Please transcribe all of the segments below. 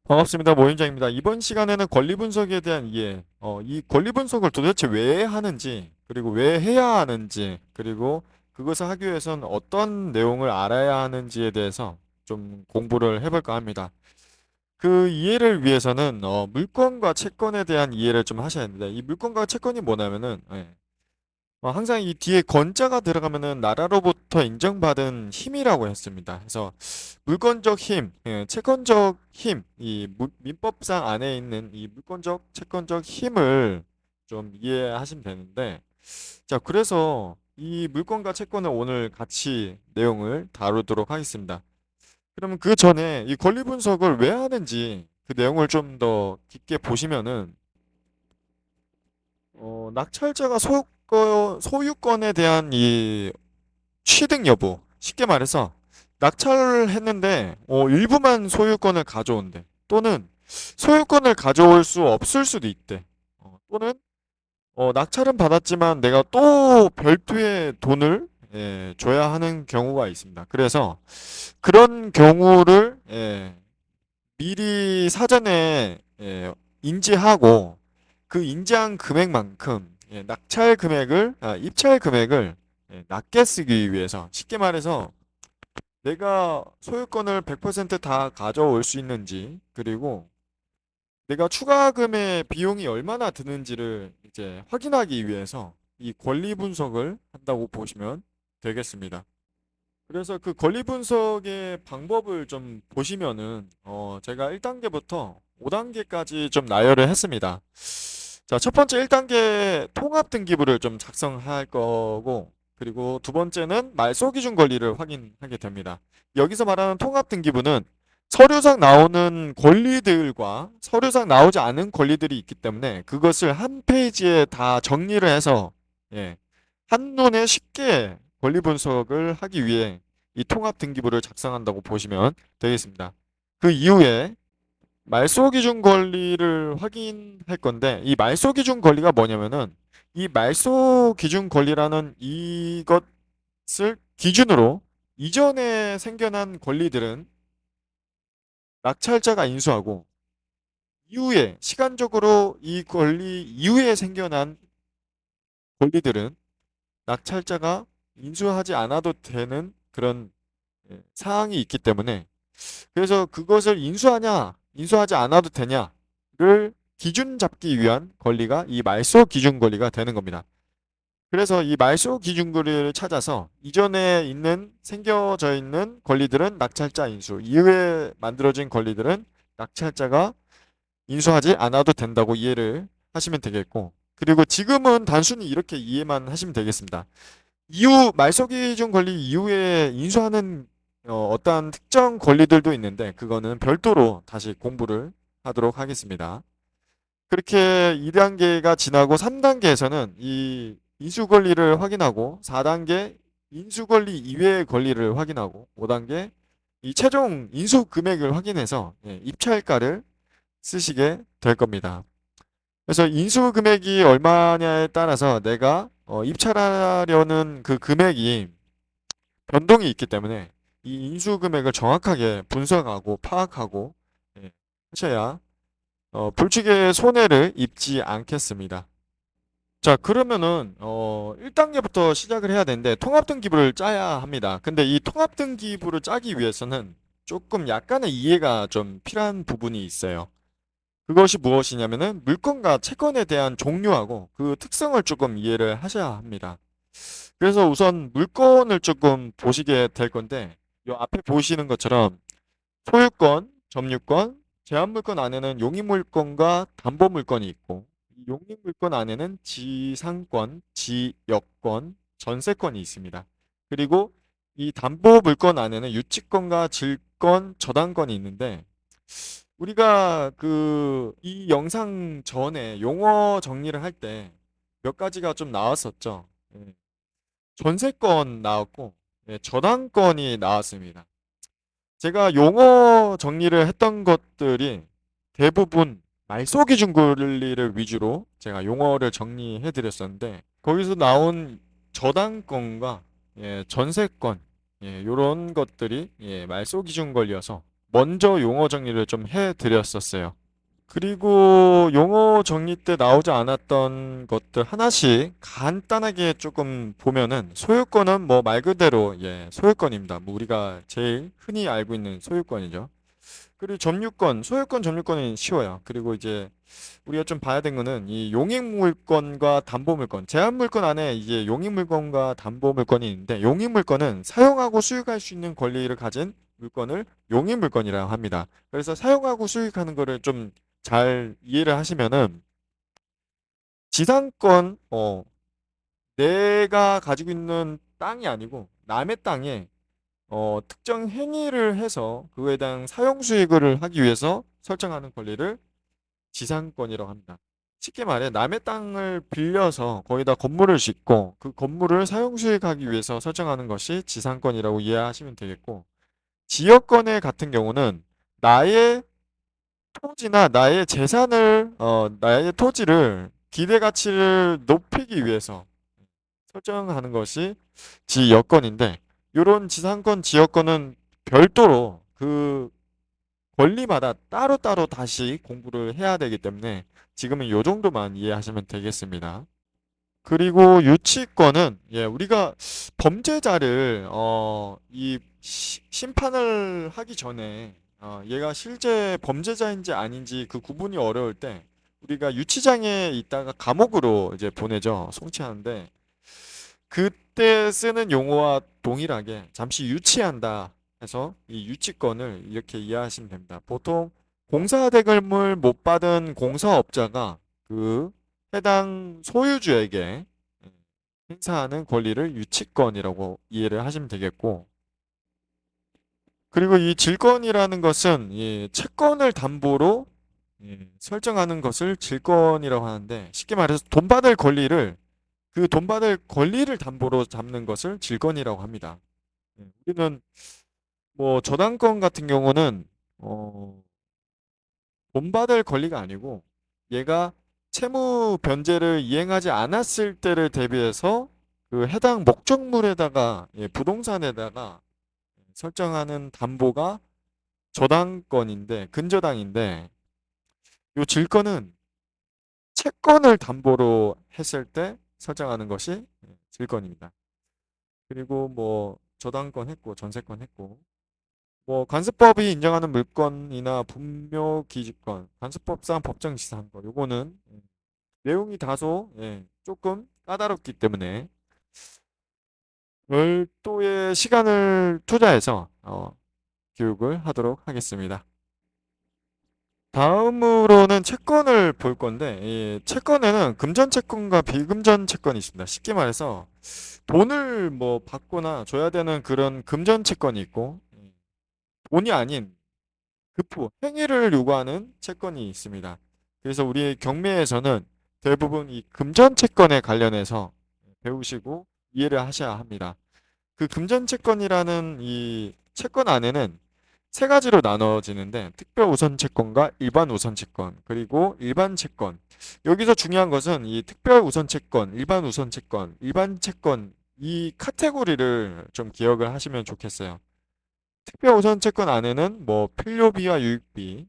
반갑습니다. 모임장입니다. 이번 시간에는 권리 분석에 대한 이해, 이 권리 분석을 도대체 왜 하는지, 그리고 왜 해야 하는지, 그리고 그것을 하기 위해서는 어떤 내용을 알아야 하는지에 대해서 좀 공부를 해볼까 합니다. 그 이해를 위해서는 물권과 채권에 대한 이해를 좀 하셔야 됩니다. 이 물권과 채권이 뭐냐면은 항상 이 뒤에 건자가 들어가면은 나라로부터 인정받은 힘이라고 했습니다. 그래서 물권적 힘, 채권적 힘, 민법상 안에 있는 이 물권적, 채권적 힘을 좀 이해하시면 되는데, 자, 그래서 이 물권과 채권을 오늘 같이 내용을 다루도록 하겠습니다. 그러면 그 전에 이 권리 분석을 왜 하는지 그 내용을 좀 더 깊게 보시면은, 낙찰자가 소유권에 대한 이 취득 여부, 쉽게 말해서 낙찰을 했는데 일부만 소유권을 가져온대. 또는 소유권을 가져올 수 없을 수도 있대. 또는 낙찰은 받았지만 내가 또 별도의 돈을 줘야 하는 경우가 있습니다. 그래서 그런 경우를 미리 사전에 인지하고 그 인지한 금액만큼 낙찰 금액을 입찰 금액을 낮게 쓰기 위해서, 쉽게 말해서 내가 소유권을 100%다 가져올 수 있는지, 그리고 내가 추가금의 비용이 얼마나 드는지를 이제 확인하기 위해서 이 권리 분석을 한다고 보시면 되겠습니다. 그래서 그 권리 분석의 방법을 좀 보시면은 제가 1단계부터 5단계까지 좀 나열을 했습니다. 자, 첫 번째 1단계 통합 등기부를 좀 작성할 거고, 그리고 두 번째는 말소 기준 권리를 확인하게 됩니다. 여기서 말하는 통합 등기부는 서류상 나오는 권리들과 서류상 나오지 않은 권리들이 있기 때문에 그것을 한 페이지에 다 정리를 해서 한눈에 쉽게 권리 분석을 하기 위해 이 통합 등기부를 작성한다고 보시면 되겠습니다. 그 이후에 말소 기준 권리를 확인할 건데, 이 말소 기준 권리가 뭐냐면은 이 말소 기준 권리라는 이것을 기준으로 이전에 생겨난 권리들은 낙찰자가 인수하고, 이후에 시간적으로 이 권리 이후에 생겨난 권리들은 낙찰자가 인수하지 않아도 되는 그런 사항이 있기 때문에, 그래서 그것을 인수하냐, 인수하지 않아도 되냐를 기준 잡기 위한 권리가 이 말소 기준 권리가 되는 겁니다. 그래서 이 말소 기준 권리를 찾아서 이전에 생겨져 있는 권리들은 낙찰자 인수, 이후에 만들어진 권리들은 낙찰자가 인수하지 않아도 된다고 이해를 하시면 되겠고, 그리고 지금은 단순히 이렇게 이해만 하시면 되겠습니다. 이후 말소기준 권리 이후에 인수하는 어떠한 특정 권리들도 있는데, 그거는 별도로 다시 공부를 하도록 하겠습니다. 그렇게 2단계가 지나고 3단계에서는 이 인수 권리를 확인하고, 4단계 인수 권리 이외의 권리를 확인하고, 5단계 이 최종 인수 금액을 확인해서 입찰가를 쓰시게 될 겁니다. 그래서 인수 금액이 얼마냐에 따라서 내가 입찰하려는 그 금액이 변동이 있기 때문에 이 인수 금액을 정확하게 분석하고 파악하고 하셔야 불특의 손해를 입지 않겠습니다. 자, 그러면은 1단계부터 시작을 해야 되는데 통합등기부를 짜야 합니다. 근데 이 통합등기부를 짜기 위해서는 조금 약간의 이해가 좀 필요한 부분이 있어요. 그것이 무엇이냐면은 물건과 채권에 대한 종류하고 그 특성을 조금 이해를 하셔야 합니다. 그래서 우선 물건을 조금 보시게 될 건데, 요 앞에 보시는 것처럼 소유권, 점유권, 제한물권 안에는 용익물권과 담보물권이 있고, 이 용익물권 안에는 지상권, 지역권, 전세권이 있습니다. 그리고 이 담보물권 안에는 유치권과 질권, 저당권이 있는데, 우리가 이 영상 전에 용어 정리를 할 때 몇 가지가 좀 나왔었죠. 전세권 나왔고, 저당권이 나왔습니다. 제가 용어 정리를 했던 것들이 대부분 말소 기준 권리를 위주로 제가 용어를 정리해 드렸었는데, 거기서 나온 저당권과 전세권, 이런 것들이 말소 기준 권리여서 먼저 용어 정리를 좀 해드렸었어요. 그리고 용어 정리 때 나오지 않았던 것들 하나씩 간단하게 조금 보면은 소유권은 뭐 말 그대로 소유권입니다. 뭐 우리가 제일 흔히 알고 있는 소유권이죠. 그리고 점유권, 소유권 점유권은 쉬워요. 그리고 이제 우리가 좀 봐야 되는 거는 이 용익물권과 담보물권, 제한물권 안에 이제 용익물권과 담보물권이 있는데 용익물권은 사용하고 수익할 수 있는 권리를 가진 물건을 용익물권이라고 합니다. 그래서 사용하고 수익하는 거를 좀 잘 이해를 하시면은 지상권, 내가 가지고 있는 땅이 아니고 남의 땅에 특정 행위를 해서 그거에 대한 사용 수익을 하기 위해서 설정하는 권리를 지상권이라고 합니다. 쉽게 말해 남의 땅을 빌려서 거기다 건물을 짓고 그 건물을 사용 수익하기 위해서 설정하는 것이 지상권이라고 이해하시면 되겠고 지역권의 같은 경우는 나의 토지나 나의 재산을 나의 토지를 기대 가치를 높이기 위해서 설정하는 것이 지역권인데 이런 지상권, 지역권은 별도로 그 권리마다 따로따로 다시 공부를 해야 되기 때문에 지금은 요 정도만 이해하시면 되겠습니다. 그리고 유치권은 우리가 범죄자를 이 심판을 하기 전에 얘가 실제 범죄자인지 아닌지 그 구분이 어려울 때 우리가 유치장에 있다가 감옥으로 이제 보내죠. 송치하는데 그때 쓰는 용어와 동일하게 잠시 유치한다 해서 이 유치권을 이렇게 이해하시면 됩니다. 보통 공사대금을 못 받은 공사업자가 그 해당 소유주에게 행사하는 권리를 유치권이라고 이해를 하시면 되겠고 그리고 이 질권이라는 것은 이 채권을 담보로 설정하는 것을 질권이라고 하는데 쉽게 말해서 돈 받을 권리를 그 돈 받을 권리를 담보로 잡는 것을 질권이라고 합니다. 우리는 뭐 저당권 같은 경우는 돈 받을 권리가 아니고 얘가 채무 변제를 이행하지 않았을 때를 대비해서 그 해당 목적물에다가 부동산에다가 설정하는 담보가 저당권인데 근저당인데 요 질권은 채권을 담보로 했을 때 설정하는 것이 질권입니다. 그리고 뭐 저당권 했고 전세권 했고 뭐 관습법이 인정하는 물건이나 분묘기지권, 관습법상 법정지상권 요거는 내용이 다소 조금 까다롭기 때문에 별도의 시간을 투자해서 교육을 하도록 하겠습니다. 다음으로는 채권을 볼 건데 이 채권에는 금전 채권과 비금전 채권이 있습니다. 쉽게 말해서 돈을 뭐 받거나 줘야 되는 그런 금전 채권이 있고 돈이 아닌 급부, 행위를 요구하는 채권이 있습니다. 그래서 우리 경매에서는 대부분 이 금전 채권에 관련해서 배우시고 이해를 하셔야 합니다. 그 금전 채권이라는 이 채권 안에는 세 가지로 나눠지는데 특별 우선 채권과 일반 우선 채권 그리고 일반 채권. 여기서 중요한 것은 이 특별 우선 채권, 일반 채권 이 카테고리를 좀 기억을 하시면 좋겠어요. 특별 우선 채권 안에는 뭐 필요비와 유익비,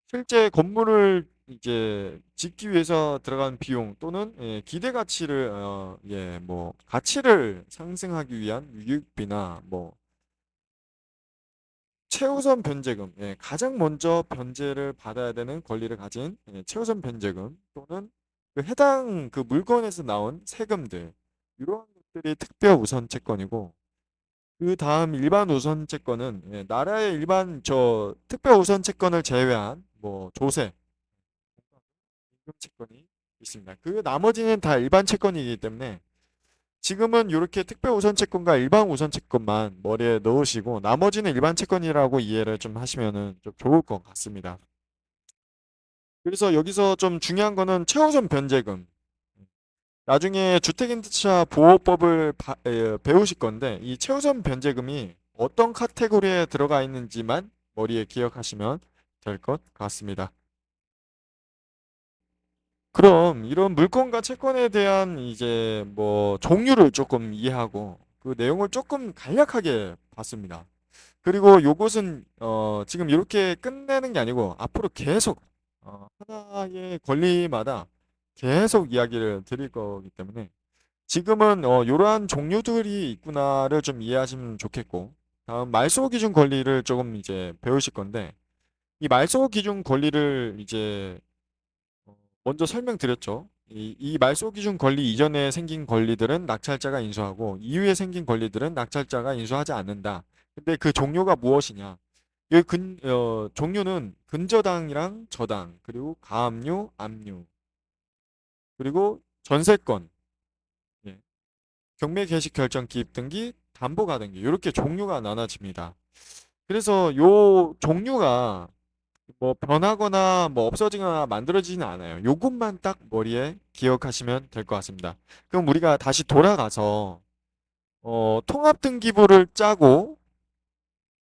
실제 건물을 이제 짓기 위해서 들어간 비용 또는 기대 가치를 뭐 가치를 상승하기 위한 유익비나 뭐 최우선 변제금, 가장 먼저 변제를 받아야 되는 권리를 가진 최우선 변제금 또는 그 해당 그 물건에서 나온 세금들 이러한 것들이 특별 우선 채권이고 그 다음 일반 우선 채권은 나라의 일반 저 특별 우선 채권을 제외한 뭐 조세, 임금 채권이 있습니다. 그 나머지는 다 일반 채권이기 때문에 지금은 이렇게 특별 우선 채권과 일반 우선 채권만 머리에 넣으시고 나머지는 일반 채권이라고 이해를 좀 하시면은 좀 좋을 것 같습니다. 그래서 여기서 좀 중요한 거는 최우선 변제금. 나중에 주택임대차 보호법을 배우실 건데 이 최우선 변제금이 어떤 카테고리에 들어가 있는지만 머리에 기억하시면 될 것 같습니다. 그럼 이런 물건과 채권에 대한 이제 뭐 종류를 조금 이해하고 그 내용을 조금 간략하게 봤습니다. 그리고 요것은 지금 이렇게 끝내는 게 아니고 앞으로 계속 하나의 권리마다 계속 이야기를 드릴 거기 때문에 지금은 이러한 종류들이 있구나를 좀 이해하시면 좋겠고 다음 말소 기준 권리를 조금 이제 배우실 건데 이 말소 기준 권리를 이제 먼저 설명드렸죠. 이 말소 기준 권리 이전에 생긴 권리들은 낙찰자가 인수하고 이후에 생긴 권리들은 낙찰자가 인수하지 않는다. 근데 그 종류가 무엇이냐? 이 종류는 근저당이랑 저당, 그리고 가압류, 압류, 그리고 전세권, 예, 경매 개시 결정 기입 등기, 담보 가등기 이렇게 종류가 나눠집니다. 그래서 요 종류가 뭐 변하거나 뭐 없어지거나 만들어지지는 않아요. 요것만 딱 머리에 기억하시면 될 것 같습니다. 그럼 우리가 다시 돌아가서 통합등기부를 짜고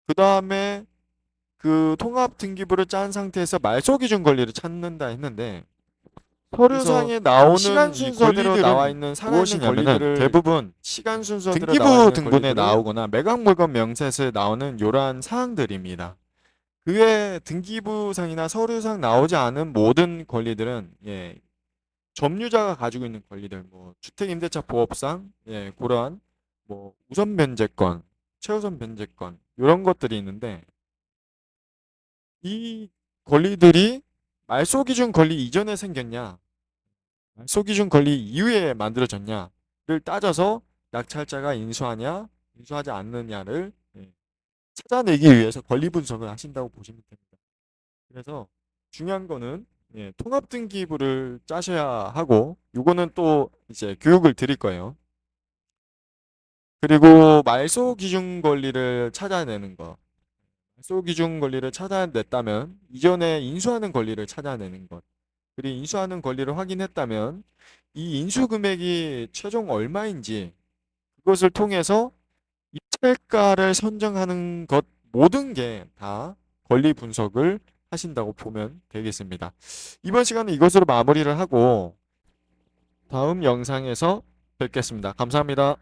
그 다음에 그 통합등기부를 짠 상태에서 말소기준 권리를 찾는다 했는데 서류상에 나오는 시간 순서대로 나와 있는 무엇이냐면은 권리들을 대부분 시간 순서대로 등기부 등본에 나오거나 매각 물건 명세서에 나오는 이러한 사항들입니다. 그 외 등기부상이나 서류상 나오지 않은 모든 권리들은 점유자가 가지고 있는 권리들, 뭐 주택임대차 보호법상 그러한 뭐 우선 변제권, 최우선 변제권 이런 것들이 있는데 이 권리들이 말소 기준 권리 이전에 생겼냐, 말소 기준 권리 이후에 만들어졌냐를 따져서 낙찰자가 인수하냐, 인수하지 않느냐를 찾아내기 위해서 권리 분석을 하신다고 보시면 됩니다. 그래서 중요한 거는 통합등기부를 짜셔야 하고 요거는 또 이제 교육을 드릴 거예요. 그리고 말소 기준 권리를 찾아내는 거. 말소 기준 권리를 찾아냈다면 이전에 인수하는 권리를 찾아내는 것. 그리고 인수하는 권리를 확인했다면 이 인수 금액이 최종 얼마인지 그것을 통해서 입찰가를 선정하는 것 모든 게 다 권리 분석을 하신다고 보면 되겠습니다. 이번 시간은 이것으로 마무리를 하고 다음 영상에서 뵙겠습니다. 감사합니다.